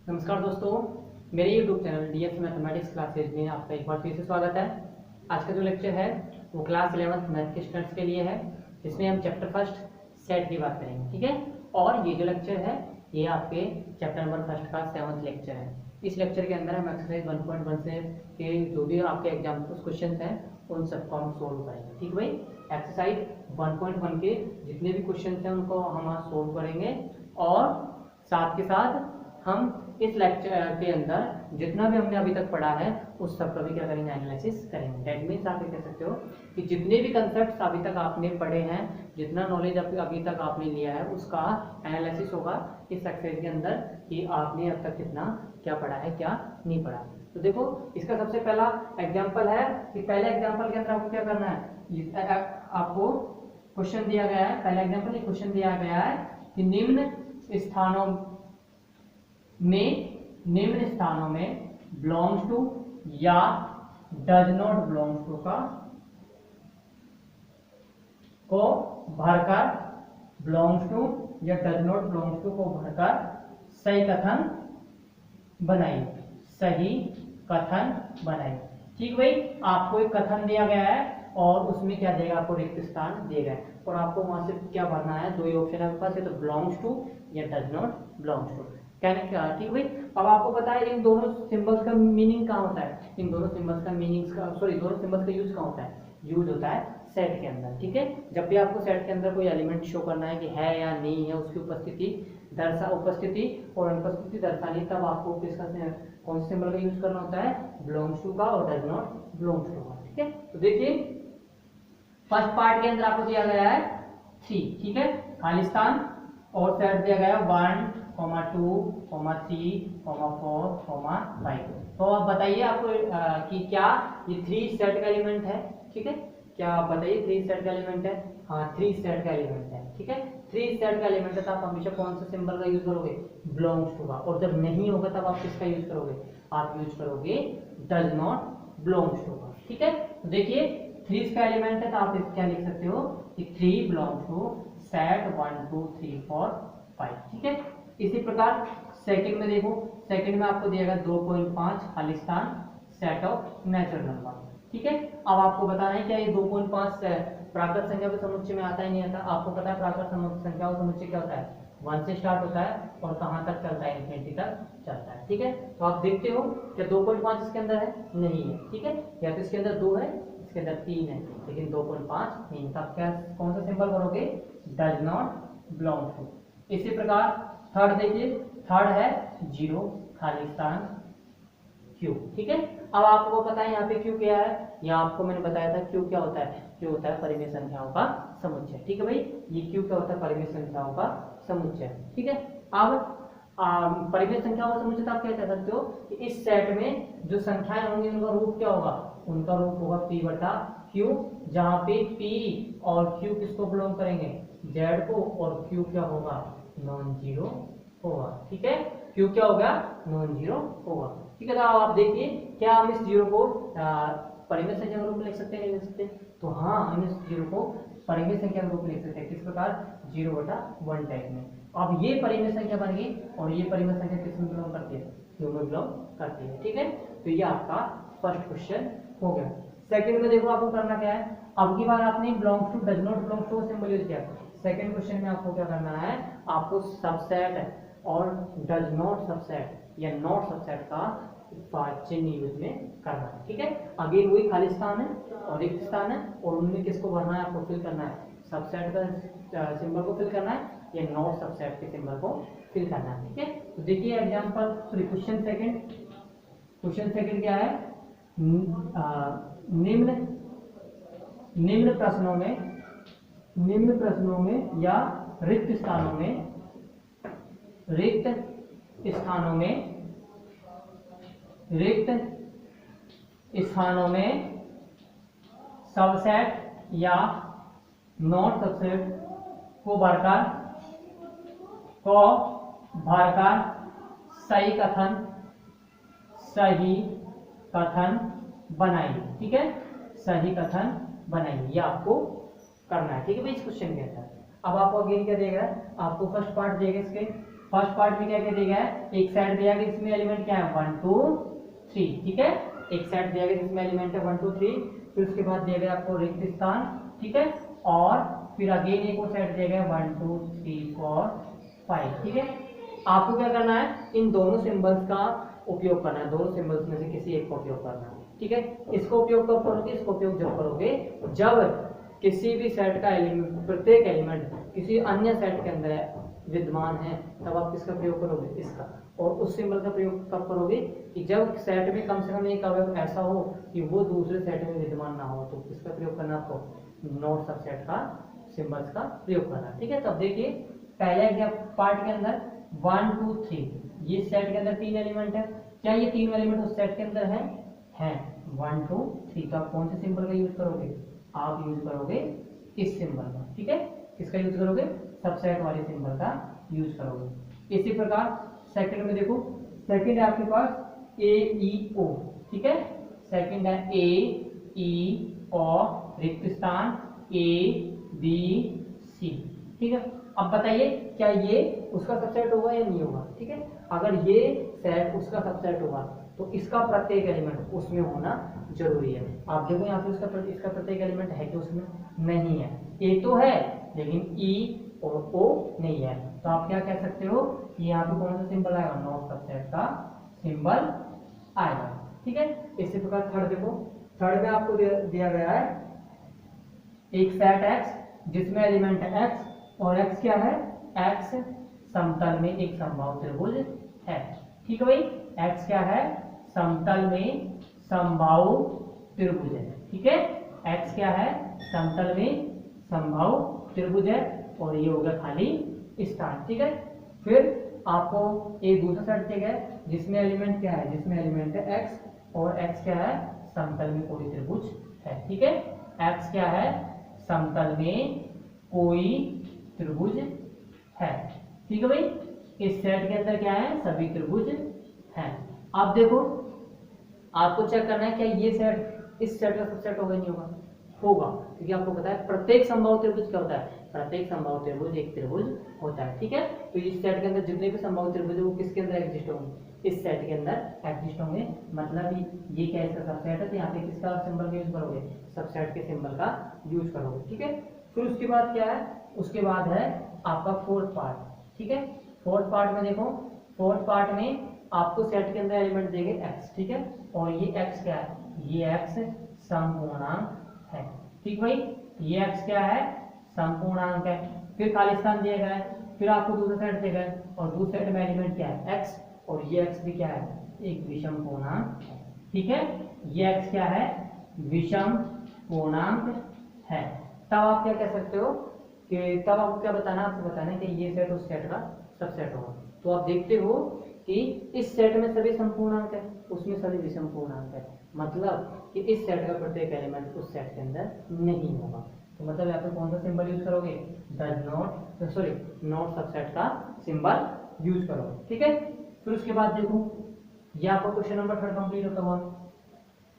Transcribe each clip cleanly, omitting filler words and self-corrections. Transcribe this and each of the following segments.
नमस्कार दोस्तों, मेरे YouTube channel DS mathematics classes में आपका एक बार फिर से स्वागत है। आज का जो लेक्चर है वो क्लास 11th मैथ के स्टूडेंट्स के लिए है, जिसमें हम चैप्टर फर्स्ट सेट की बात करेंगे। ठीक है, और ये जो लेक्चर है ये आपके चैप्टर नंबर फर्स्ट का 7th लेक्चर है। इस लेक्चर के अंदर हम एक्सरसाइज 1.1 से के जो भी आपके एग्जाम क्वेश्चन हैं उन सबको हम सोल्व करेंगे। ठीक भाई, एक्सरसाइज 1.1 के जितने भी क्वेश्चन हैं उनको हम आज सोल्व करेंगे, और साथ के साथ हम इस लेक्चर के अंदर जितना भी हमने अभी तक पढ़ा है उस सब का भी क्या करेंगे, एनालिसिस करेंगे। दैट मीन्स आप ये कह सकते हो कि जितने भी कंसेप्ट्स अभी तक आपने पढ़े हैं, जितना नॉलेज अभी तक आपने लिया है उसका एनालिसिस होगा इस एक्सरसाइज के अंदर कि आपने अब तक कितना क्या पढ़ा है, क्या नहीं पढ़ा। तो देखो, इसका सबसे पहला एग्जाम्पल है कि पहले एग्जाम्पल के अंदर आपको क्या करना है। आपको क्वेश्चन दिया गया है, पहला एग्जाम्पल क्वेश्चन दिया गया है कि निम्न स्थानों में बिलोंग्स टू या डज नॉट बिलोंग्स टू को भरकर, बिलोंग्स टू या डज नॉट बिलोंग्स टू को भरकर सही कथन बनाइए, सही कथन बनाइए। ठीक भाई, आपको एक कथन दिया गया है और उसमें क्या देगा, आपको रिक्त स्थान दिया गया है और आपको वहां से क्या भरना है। दो ही ऑप्शन है आपके पास, ये तो बिलोंग्स टू या डज नॉट बिलोंग्स टू। ठीक भाई, अब आपको पता है इन दोनों सिंबल्स का मीनिंग कहाँ होता है, इन दोनों सिंबल्स का मीनिंग दोनों सिंबल्स का यूज कहाँ होता है, यूज होता है सेट के अंदर। ठीक है, जब भी आपको सेट के अंदर कोई एलिमेंट शो करना है कि है या नहीं है, उसकी उपस्थिति और अनुपस्थिति दर्शानी, तब आपको किसका कौन से सिंबल का यूज करना होता है, बिलोंग्स टू का और डज नॉट बिलोंग्स टू का। ठीक है, तो देखिए फर्स्ट पार्ट के अंदर आपको दिया गया है 3, ठीक है, खालिस्तान, और सेट दिया गया है 1, 2, 3, 4, 5। तो आप बताइए आपको कि क्या ये 3 सेट का एलिमेंट है। ठीक है, क्या आप बताइए 3 सेट का एलिमेंट है। हाँ, 3 सेट का एलिमेंट है। ठीक है, 3 सेट का एलिमेंट है तो आप हमेशा कौन सा सिंबल का यूज करोगे, बिलोंग्स टू का, और जब नहीं होगा तब आप किसका यूज करोगे, आप यूज करोगे डज नॉट बिलोंग्स टू का। ठीक है, तो देखिए 3 का एलिमेंट है तो आप क्या लिख सकते हो कि 3 बिलोंग्स टू सेट 1, 2, 3, 4, 5। ठीक है, इसी प्रकार सेकंड में देखो, सेकंड में आपको दिया गया 2.5 Khalistan set of natural number. ठीक है, अब आपको बताना है क्या ये 2.5 प्राकृत संख्या के समुच्चय में आता है नहीं आता। आपको पता है प्राकृत संख्या का समुच्चय क्या होता है, 1 से स्टार्ट होता है और कहां तक चलता है, इन्फिनिटी तक चलता है। ठीक है, तो आप देखते हो क्या 2.5 इसके अंदर है, नहीं है। ठीक है, या तो इसके अंदर 2 है, इसके अंदर 3 है, लेकिन 2.5 नहीं। तो आप क्या कौन सा सिंबल करोगे, डज नॉट बिलोंग टू। इसी प्रकार थर्ड देखिए, थर्ड है 0 खालिस्तान क्यू। ठीक है, अब आपको पता है यहाँ पे क्यू क्या है, यहाँ आपको मैंने बताया था क्यू क्या होता है, क्यू होता है परिमेय संख्याओं का समुच्चय। ठीक है भाई, ये क्यू क्या होता है, परिमेय संख्याओं का समुच्चय। ठीक है, अब परिमेय संख्याओं का समुच्चय आप क्या कह सकते हो कि इस सेट में जो संख्याएं होंगी उनका रूप क्या होगा, उनका रूप होगा p बटा q, जहाँ पे p और q किसको बिलोंग करेंगे, z को, और q क्या होगा, नॉन जीरो होगा। ठीक है, q क्या होगा, नॉन जीरो होगा। ठीक है, तो आप देखिए क्या हम इस जीरो को परिमेय संख्या के रूप में लिख सकते हैं, नहीं लिख सकते। तो हाँ, हम इस जीरो को परिमेय संख्या के रूप में लिख सकते हैं। किस प्रकार, 0/1 टाइप में। अब ये परिमेय संख्या बन गई और ये परिमेय संख्या किस में बिलोंग करती है, क्यू में बिलोंग करती है। ठीक है, तो ये आपका फर्स्ट क्वेश्चन हो गया। सेकंड में देखो आपको करना क्या है, अब की बार आपने belongs to does not belongs to symbol use किया। सेकंड क्वेश्चन में आपको क्या करना है, आपको सबसेट और डज नॉट सबसेट या नॉट सबसेट का चिन्ह यूज में करना है। ठीक है, अगेन वही खाली स्थान है और रिक्त स्थान है, और उनमें किसको भरना है, आपको फिल करना है, सबसेट का सिंबल को फिल करना है या नॉट सबसेट के सिंबल को फिल करना है। ठीक है, तो देखिए एग्जांपल, सॉरी क्वेश्चन सेकंड क्या है, निम्न प्रश्नों में या रिक्त स्थानों में सबसेट या नॉट सबसेट को भरकर सही कथन बनाइए। ठीक है, सही कथन बनाइए, ये आपको करना है। ठीक है भाई, इस क्वेश्चन के अंदर अब आपको अगेन क्या देगा, आपको फर्स्ट पार्ट देगा इसके, फर्स्ट पार्ट में क्या क्या दिया गया है, एक सेट दिया गया जिसमें एलिमेंट क्या है 1 2 3, ठीक है, एक सेट दिया गया जिसमें एलिमेंट है 1 2 3, फिर उसके बाद दिया गया आपको रिक्त स्थान, ठीक है, और फिर अगेन एक और सेट दिया गया 1 2 3 4 5, ठीक है। आपको क्या करना है, इन दोनों सिंबल्स का उपयोग करना है, दोनों सिंबल्स में से किसी एक का उपयोग करना है, ठीक है। इसको उपयोग कब करोगे, इसको उपयोग जब करोगे जब किसी भी सेट का एलिमेंट, प्रत्येक एलिमेंट किसी अन्य सेट के अंदर विद्यमान है, तब आप किसका प्रयोग करोगे, इसका। और उस सिंबल का प्रयोग कब करोगे कि जब सेट में कम से कम एक अवयव ऐसा हो कि वो दूसरे सेट में विद्यमान ना हो, तो किसका प्रयोग करना आपको, नॉट सबसेट का सिंबल्स का प्रयोग करना, ठीक है। तब देखिए पहले एग्जाम्पल पार्ट के अंदर 1 2 3, ये सेट के अंदर 3 एलिमेंट है, क्या ये 3 एलिमेंट उस सेट के अंदर है 1 2 3, तो आप कौन से सिंबल का यूज करोगे, आप यूज करोगे इस सिंबल का, ठीक है, किसका यूज करोगे, सबसेट वाले सिंबल का यूज करोगे। इसी प्रकार सेकंड में देखो, सेकंड है आपके पास ए ई ओ, ठीक है, सेकंड है ए ई ओ, रिक्त स्थान ए बी सी, ठीक है। अब बताइए क्या ये उसका सबसेट होगा या नहीं होगा, ठीक है। अगर ये सेट उसका सबसेट होगा तो इसका प्रत्येक एलिमेंट उसमें होना जरूरी है। आप देखो यहाँ पे इसका प्रत्येक एलिमेंट है कि उसमें नहीं है, ए तो है लेकिन ई और ओ नहीं है, तो आप क्या कह सकते हो कि यहाँ पे कौन सा सिंबल आएगा, नॉट सबसेट का सिंबल आएगा, ठीक है। इसी प्रकार थर्ड देखो, थर्ड में आपको दिया गया है एक सेट एक्स जिसमें एलिमेंट है एक्स, और एक्स क्या है, एक्स समतल में एक समबाहु त्रिभुज है, ठीक है भाई, एक्स क्या है, समतल में समबाहु त्रिभुज है, ठीक है, एक्स क्या है, समतल में समबाहु त्रिभुज है, और ये हो गया खाली स्थान, ठीक है। फिर आपको एक दूसरा सेट दिया गया जिसमें एलिमेंट क्या है, जिसमें एलिमेंट है एक्स, और एक्स क्या है, समतल में कोई त्रिभुज है, ठीक है, एक्स क्या है, समतल में कोई त्रिभुज है, ठीक है भाई। इस सेट के अंदर क्या है, सभी त्रिभुज हैं। आप देखो आपको चेक करना है क्या ये सेट इस सेट का सबसेट होगा नहीं होगा, होगा, क्योंकि आपको पता है प्रत्येक संभावित त्रिभुज क्या होता है, प्रत्येक संभावित त्रिभुज एक त्रिभुज होता है, ठीक है। तो इस सेट के अंदर जितने भी संभावित त्रिभुज है वो किसके अंदर एग्जिस्ट होंगे, इस सेट के अंदर एग्जिस्ट होंगे, मतलब ये क्या इसका सबसेट है, तो यहाँ पे किसका सिंबल का यूज करोगे, सबसेट के सिंबल का यूज करोगे, ठीक है। फिर उसके बाद क्या है, उसके बाद है आपका फोर्थ पार्ट, ठीक है। फोर्थ पार्ट में देखो, फोर्थ पार्ट में आपको सेट के अंदर एलिमेंट देंगे x, ठीक है, और ये x क्या है, ये x समपूर्णांक है, ठीक भाई, ये x क्या है, समपूर्णांक है। फिर खाली स्थान दिया गया है, फिर आपको दूसरा सेट दिया गया है, और दूसरे सेट में एलिमेंट क्या है x, और ये x भी क्या है, एक विषम पूर्णांक है, ठीक है, ये x क्या है, विषम पूर्णांक है। तब आप क्या कह सकते हो कि तब आपको क्या बताना, आपको बताना है कि ये सेट उस सेट का सबसेट होगा। तो आप देखते हो कि इस सेट में सभी संपूर्णांक है, उसमें सभी विषम पूर्णांक है, मतलब कि इस सेट का प्रत्येक एलिमेंट उस सेट के अंदर नहीं होगा। तो मतलब यहाँ पे कौन सा सिंबल यूज करोगे, does not, sorry not subset का सिंबल यूज करोगे, ठीक है। फिर उसके बाद देखो ये आपका क्वेश्चन नंबर 3 कंप्लीट होता हुआ,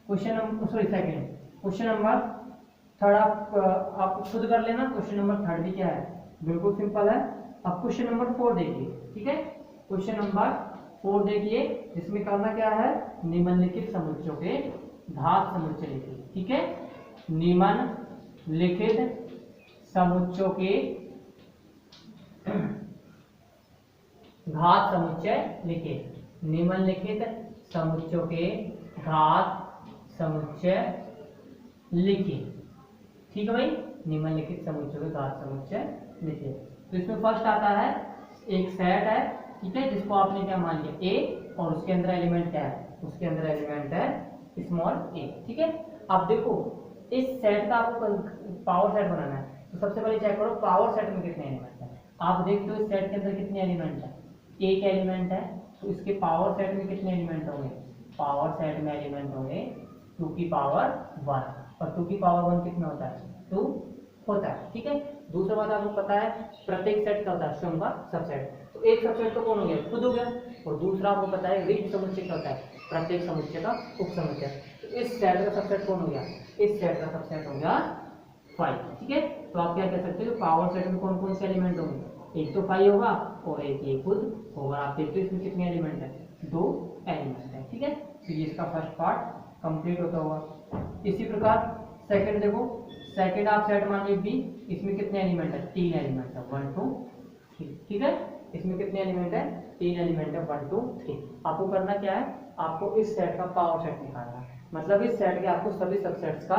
question number sorry second, question number 3 आप खुद कर लेना, क्वेश्चन नंबर 3 भी क्या है, बिल्कुल सिंपल है। अब क्वेश्चन नंबर 4 देखिए, ठीक है, क्वेश्चन नंबर 4 देखिए, जिसमें करना क्या है, निम्नलिखित समुच्चयों के घात समुच्चय लिखिए, ठीक है, निम्नलिखित समुच्चयों के घात समुच्चय लिखिए, निम्नलिखित समुच्चयों के घात समुच्चय लिखिए, ठीक है भाई, निम्नलिखित समुच्चयों के घात समुच्चय लिखिए। तो इसमें फर्स्ट आता है एक सेट है, ठीक है, जिसको आपने क्या मान लिया a, और उसके अंदर एलिमेंट क्या है, उसके अंदर एलिमेंट है स्मॉल a, ठीक है। अब देखो इस सेट का आपको पावर सेट बनाना है, तो सबसे पहले चेक करो पावर सेट में कितने एलिमेंट है। आप देखते हो इस सेट के अंदर कितने एलिमेंट है, एक एलिमेंट है, तो इसके पावर सेट में कितने एलिमेंट होंगे, पावर सेट में एलिमेंट होंगे 2 की पावर 1, और 2 की पावर 1 कितना होता है, 2 होता है, ठीक है। दूसरा बात आपको पता है प्रत्येक सेट का होता है स्वयं का सबसेट, तो एक सबसेट तो कौन हो गया, खुद हो गया, और दूसरा आपको पता है रिक्त समुच्चय क्या होता है, प्रत्येक समुच्चय का उपसमुच्चय। तो इस सेट का सबसेट कौन हो गया, इस सेट का सबसेट हो गया 5, ठीक है। तो आप क्या कह सकते हो पावर सेट में कौन कौन से एलिमेंट होंगे, एक तो 5 होगा और एक ये खुद होगा। आप देखते हो इसमें कितने एलिमेंट है, 2 एलिमेंट है। ठीक है, तो ये इसका फर्स्ट पार्ट कंप्लीट होता होगा। इसी प्रकार सेकंड देखो, सेकंड आप सेट मान लीजिए बी, इसमें कितने एलिमेंट है, 3 एलिमेंट है, 1 2 3। ठीक है, इसमें कितने एलिमेंट है, 3 एलिमेंट है, 1 2 3। आपको करना क्या है, आपको इस सेट का पावर सेट निकालना है, मतलब इस सेट के आपको सभी सबसेट्स का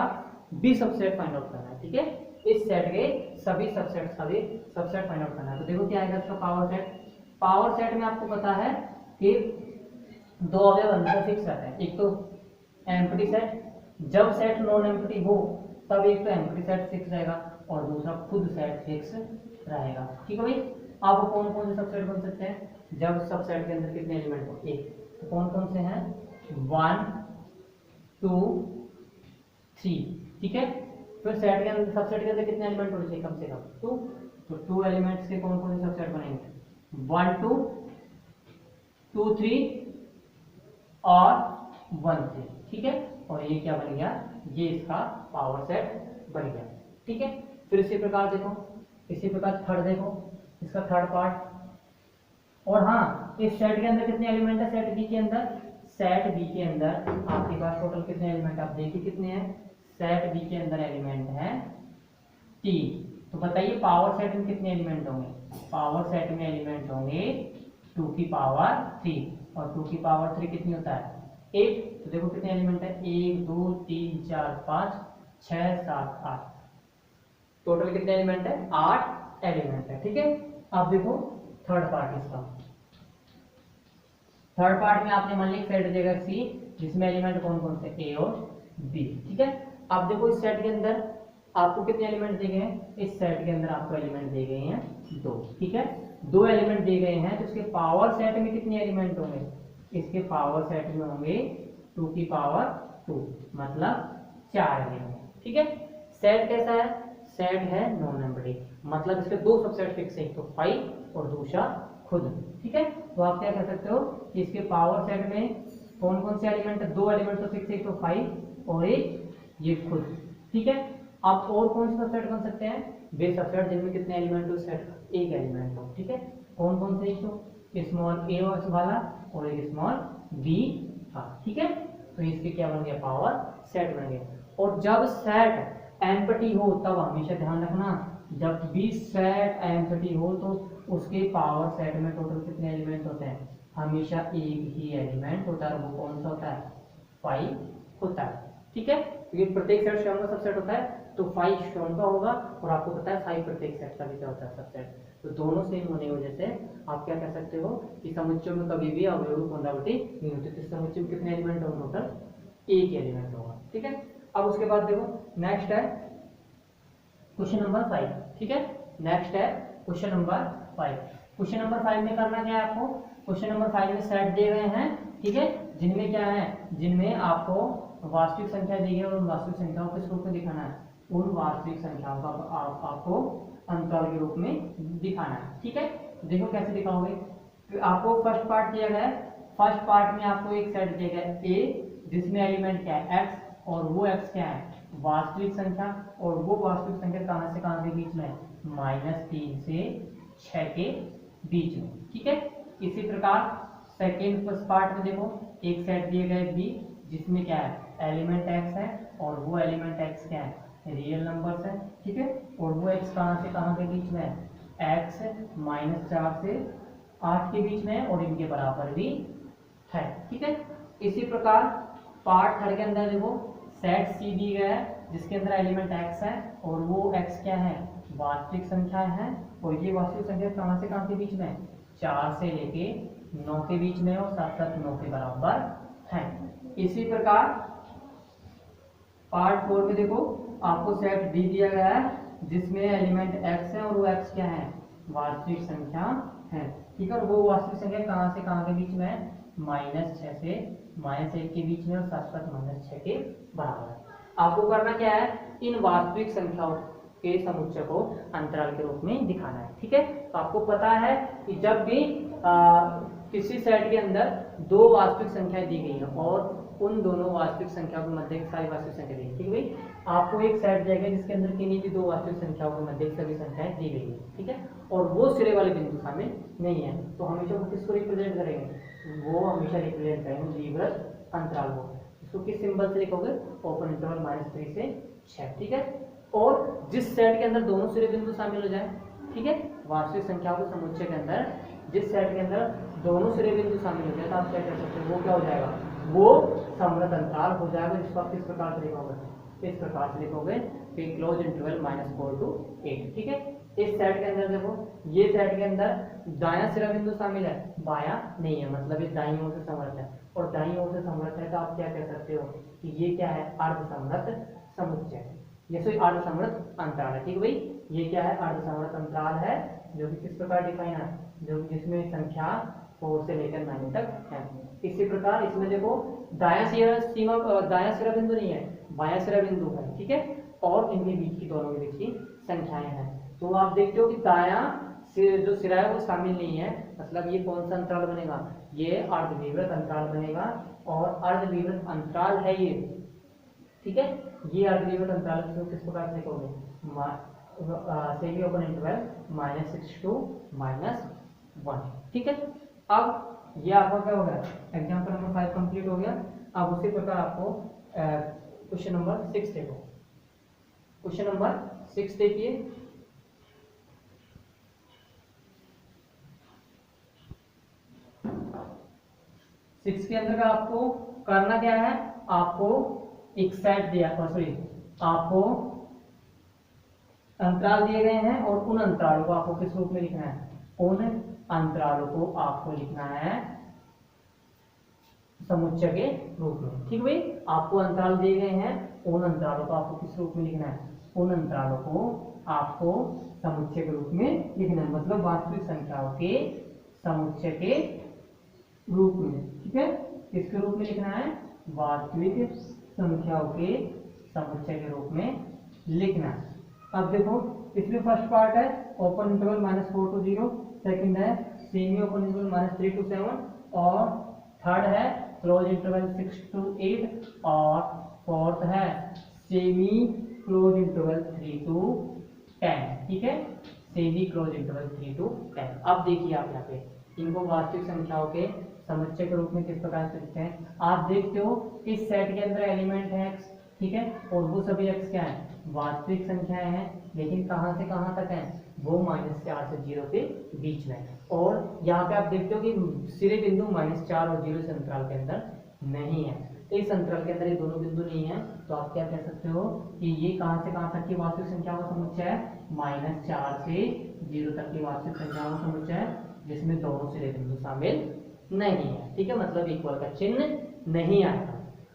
बी सबसेट फाइंड आउट करना है। ठीक है, इस सेट के सभी सबसेट्स का भी सबसेट फाइंड आउट करना है। तो देखो क्या आएगा इसका पावर सेट। पावर सेट में आपको पता है कि 2 अवयव हमेशा फिक्स रहते हैं, एक तो एम्प्टी सेट, जब सेट नॉन एम्प्टी हो तब एक तो एम्प्टी सेट फिक्स रहेगा और दूसरा खुद सेट फिक्स रहेगा। ठीक है भाई, अब कौन कौन से सबसेट बन सकते हैं, जब सबसेट के अंदर कितने एलिमेंट हो, एक, तो कौन कौन से हैं, 1 2 3। ठीक है, फिर सेट के अंदर सबसेट के अंदर कितने एलिमेंट होने चाहिए, कम से कम 2, तो 2 एलिमेंट्स के कौन कौन से सबसेट बनेंगे, 1 2 2 3 और 1 3। ठीक है, और ये क्या बन गया, ये इसका पावर सेट बन गया। ठीक है, फिर इसी प्रकार देखो, इसी प्रकार थर्ड देखो, इसका थर्ड पार्ट। और हाँ, इस सेट के अंदर कितने एलिमेंट है, सेट बी के अंदर, सेट बी के अंदर आपके पास टोटल कितने एलिमेंट, आप देखिए कितने हैं, सेट बी के अंदर एलिमेंट है 3। तो बताइए पावर सेट में कितने एलिमेंट होंगे, पावर सेट में एलिमेंट होंगे 2 की पावर 3, और 2 की पावर 3 कितनी होता है, 8। तो देखो कितने एलिमेंट है, 1 2 3 4 5 6 7 8, टोटल कितने एलिमेंट है, 8 एलिमेंट है। ठीक है, अब देखो थर्ड पार्ट इसका, थर्ड पार्ट में आपने मान लिया सेट देगा सी, जिसमें एलिमेंट कौन कौन से, ए और बी। ठीक है, अब देखो इस सेट के अंदर आपको कितने एलिमेंट दिए गए हैं, इस सेट के अंदर आपको एलिमेंट दिए गए हैं 2। ठीक है, 2 एलिमेंट दिए गए हैं, तो इसके पावर सेट में कितने एलिमेंट होंगे, इसके पावर सेट में होंगे 2 की पावर 2, मतलब 4 एलिमेंट। ठीक है, सेट कैसा है, सेट है नॉन एम्प्टी, मतलब इसके 2 सबसेट फिक्स है, एक तो 5 और दूसरा खुद। ठीक है, तो आप क्या कह सकते हो कि इसके पावर सेट में कौन कौन से एलिमेंट है, 2 एलिमेंट तो फिक्स है, एक तो 5 और एक ये खुद। ठीक है, आप और कौन से सबसेट बन सकते हैं, वे सबसेट जिनमें कितने एलिमेंट हो, सेट का एक एलिमेंट हो। ठीक है, कौन कौन से, एक तो स्मॉल ए वाला और एक स्मॉल बी था। ठीक है, तो इसके क्या बन गया, पावर सेट बन गया। और जब सेट एम्प्टी हो तब हमेशा ध्यान रखना, जब भी सेट एम्प्टी हो तो उसके पावर सेट में टोटल कितने एलिमेंट होते हैं, हमेशा एक ही एलिमेंट होता है, वो कौन सा होता है, 5 होता है। ठीक है, क्योंकि प्रत्येक सेट स्वयं का सबसेट होता है, तो 5 स्वयं का होगा, और आपको पता है 5 प्रत्येक सेट का भी क्या होता है, सबसेट। तो दोनों सेम होने की वजह से आप क्या कह सकते हो कि समुच्चयों में कभी भी अवयवी पुनरावृत्ति नहीं होती। तो समुच्चय में कितने एलिमेंट होंगे, टोटल एक एलिमेंट होगा। ठीक है, अब उसके बाद देखो नेक्स्ट है क्वेश्चन नंबर 5। ठीक है, नेक्स्ट है क्वेश्चन नंबर 5। क्वेश्चन नंबर 5 में करना क्या है आपको, क्वेश्चन नंबर 5 में सेट दिए गए हैं। ठीक है, जिनमें क्या है, जिनमें आपको वास्तविक संख्या दी है और उन वास्तविक संख्याओं को किस रूप में दिखाना है, उन वास्तविक संख्याओं का आपको अंतराल के रूप में दिखाना है। ठीक है, देखो कैसे दिखाओगे, तो आपको फर्स्ट पार्ट दिया गया है, फर्स्ट पार्ट में आपको एक सेट दिया गया है ए, जिसमें एलिमेंट क्या है, एक्स, और वो एक्स क्या है, वास्तविक संख्या, और वो वास्तविक संख्या कहां से कहां के बीच में, -3 से 6 के बीच में। ठीक है, इसी प्रकार सेकेंड पार्ट में देखो एक सेट दिए गए बी, जिसमें क्या है, एलिमेंट एक्स है, और वो एलिमेंट एक्स क्या है, रियल नंबर्स है। ठीक है, और वो एक्स कहां से कहां के बीच में है, एक्स -4 से 8 के बीच में है, और इनके बराबर भी है। ठीक है, इसी प्रकार पार्ट थर्ड के अंदर देखो सेट सी दी गया है, जिसके अंदर एलिमेंट एक्स है, और वो एक्स क्या है, वास्तविक संख्या है, और ये वास्तविक संख्या कहां से कहां के बीच में, 4 से लेके 9 के बीच में, और साथ साथ 9 के बराबर है। इसी प्रकार पार्ट 4 में देखो आपको सेट डी दिया गया है, जिसमें एलिमेंट एक्स है, और वो एक्स क्या है, वास्तविक संख्या है। ठीक है, और वो वास्तविक संख्या कहां से कहां के बीच में है, -6 से -1 के बीच में, और साथ साथ -6 के बराबर है। आपको करना क्या है, इन वास्तविक संख्याओं के समुच्चय को अंतराल के रूप में दिखाना है। ठीक है, तो आपको पता है कि जब भी किसी सेट के अंदर दो वास्तविक संख्याएं दी गई है और उन दोनों वास्तविक संख्याओं के मध्य की सारी वास्तविक संख्या दी गई, ठीक है भाई। आपको एक सेट दिया गया जिसके अंदर किन्हीं भी दो वास्तविक संख्याओं के मध्य की सभी संख्याएं दी गई है, ठीक है, और वो सिरे वाले बिंदु शामिल नहीं है, तो हमेशा वो किसको रिप्रेजेंट करेंगे, वो हमेशा रिप्रेजेंट करेंगे दीर्घवृत्त अंतराल को। इसको किस सिंबल से लिखोगे, ओपन इंटरवल -3 से 6, ठीक है। और जिस सेट के अंदर दोनों सिरे बिंदु शामिल हो जाए, ठीक है, वास्तविक संख्याओं के समुच्चय के अंदर जिस सेट के अंदर दोनों सिरे बिंदु शामिल हो जाए तो आप क्या कर सकते हो, वो क्या हो जाएगा, वो समवृत्त अंतराल हो जाएगा, जिसको आप किस प्रकार से लिखोगे, इस प्रकार से लिखोगे कि क्लोज इंटरवल -4 to 8, ठीक है। इस सेट के अंदर देखो, ये सेट के अंदर दायां सिरा बिंदु शामिल है, बायां नहीं है, मतलब ये दाईं ओर से समवृत्त है, और दाईं ओर से समवृत्त है तो आप क्या कह सकते हो कि ये क्या है, अर्ध समवृत्त समुच्चय, ये सो अर्ध समवृत्त अंतराल है, ठीक है भाई। ये क्या है, अर्ध समवृत्त अंतराल है, जो कि किस प्रकार डिफाइन है, जो जिसमें संख्या 4 से लेकर 9 तक है। इसी प्रकार इसमें देखो दायां सिरा बिंदु नहीं है, बायां सिरा बिंदु है, ठीक है, और इनके बीच की दोनों के बीच की संख्याएं हैं। तो आप देखते हो कि दायां जो सिरा है वो शामिल नहीं है, मतलब ये कौन सा अंतराल बनेगा, ये अर्धविवृत अंतराल बनेगा, और अर्धविवृत अंतराल है ये, ठीक है। ये अर्धविवृत अंतराल किस प्रकार से लिखोगे, सेमी ओपन इंटरवल -6 to -1, ठीक है। अब ये आपका क्या हो गया, एग्जाम्पल नंबर 5 कंप्लीट हो गया। अब उसी प्रकार आपको क्वेश्चन नंबर 6 देखो, क्वेश्चन नंबर 6 देखिए। सिक्स के अंदर का आपको करना क्या है, आपको एक सेट दिया, सॉरी, आपको अंतराल दिए गए हैं और उन अंतरालों को आपको किस रूप में लिखना है, उन अंतरालों को आपको लिखना है समुच्चय के रूप में, ठीक भाई। आपको अंतराल दिए गए हैं, उन अंतरालों को आपको किस रूप में लिखना है, उन अंतरालों को आपको समुच्चय के रूप में लिखना है, मतलब वास्तविक संख्याओं के समुच्चय के रूप में, ठीक है। किसके रूप में लिखना है, वास्तविक संख्याओं के समुच्चय के रूप में लिखना है। अब देखो, इसमें फर्स्ट पार्ट है ओपन इंटरवल -4 to 0, सेकंड है सेमी ओपन इंटरवल -3 to 7, और थर्ड है क्लोज इंटरवल 6 to 8, और फोर्थ है सेमी क्लोज इंटरवल 3 to 10, ठीक है, सेमी क्लोज इंटरवल 3 to 10। अब देखिए आप यहाँ पे इनको वास्तविक संख्याओं के समुच्चय के रूप में किस प्रकार से लिखते हैं। आप देखते हो इस सेट के अंदर एलिमेंट है x, ठीक है, और वो सभी x क्या है, वास्तविक संख्याएं हैं, लेकिन कहां से कहां तक है, वो -4 से 0 के बीच में। और यहाँ पे आप देखते हो कि सिरे बिंदु -4 और 0 से अंतराल के अंदर नहीं है, तो इस अंतराल के अंदर ये दोनों बिंदु नहीं है, तो आप क्या कह सकते हो कि ये कहां से कहां तक की वास्तविक संख्याओं का समुच्चय है, -4 से 0 तक की वास्तविक संख्याओं का समुच्चय है, जिसमें दोनों सिरे बिंदु शामिल नहीं है, ठीक है, मतलब इक्वल का चिन्ह नहीं आएगा।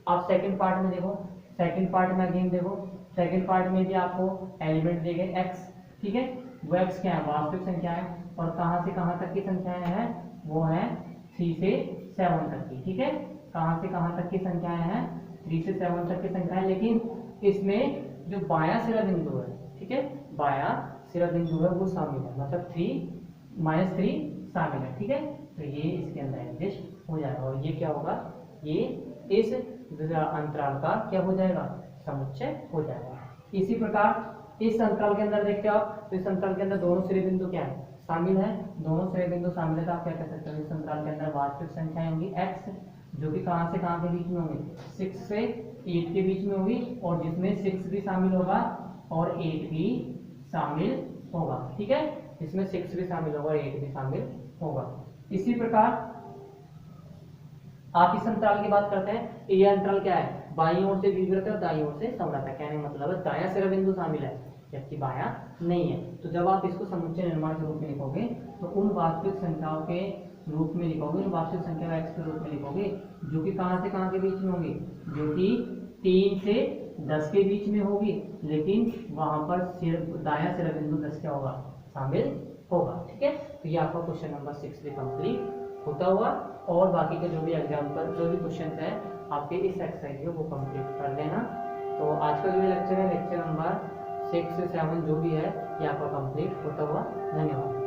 आप सेकंड पार्ट में देखो, सेकंड पार्ट में अगेन देखो, सेकंड पार्ट में भी आपको एलिमेंट दिए गए x, ठीक है, वो x क्या है, वास्तविक संख्या है, और कहां से कहां तक की संख्याएं हैं, वो है 3 से 7 तक की, ठीक है, कहां से कहां तक की संख्याएं हैं, 3 से 7 तक की संख्याएं, लेकिन इसमें जो बायां सिरा बिंदु है, ठीक है, बायां सिरा बिंदु है वो शामिल है, मतलब 3 शामिल है, ठीक है, तो ये इसके अंदर एडजस्ट हो जाएगा, और ये क्या होगा, ये इस अंतराल का क्या हो जाएगा, समुच्चय हो जाएगा। इसी प्रकार इस अंतराल के अंदर देखते हो आप, तो इस अंतराल के अंदर दोनों सिरे बिंदु क्या है, शामिल है, दोनों सिरे बिंदु शामिल है, तो आप क्या कह सकते हो, इस अंतराल के अंदर वास्तविक संख्याएं होंगी x, जो कि कहां से कहां के बीच में होंगी, 6 से 8 के बीच में होगी, और जिसमें 6 भी शामिल होगा और 8 भी शामिल होगा, ठीक है, इसमें 6 भी शामिल होगा और 8 भी शामिल होगा। इसी प्रकार आप इस अंतराल की बात करते हैं, ये अंतराल क्या है, बाईं ओर से विवृत है और दाईं ओर से समवृत्त है, कहने का मतलब है दायां सिरा बिंदु शामिल है जबकि बायां नहीं है। तो जब आप इसको समुच्चय निर्माण के रूप में लिखोगे तो उन वास्तविक संख्याओं के रूप में लिखोगे, उन वास्तविक संख्या x के रूप में लिखोगे, जो कि कहां से कहां के बीच में होगी, जो कि 3 से 10 के बीच में होगी, लेकिन वहां पर दायां सिरा बिंदु 10 क्या होगा, शामिल होगा, ठीक है। तो ये आपका क्वेश्चन नंबर 6 भी कंप्लीट होता हुआ, और बाकी के जो भी एग्जाम्पल जो भी क्वेश्चन है आपके इस एक्सरसाइज को वो कंप्लीट कर लेना। तो आज का जो लेक्चर है, लेक्चर नंबर 6 से 7 जो भी है ये आपका कंप्लीट होता हुआ, धन्यवाद।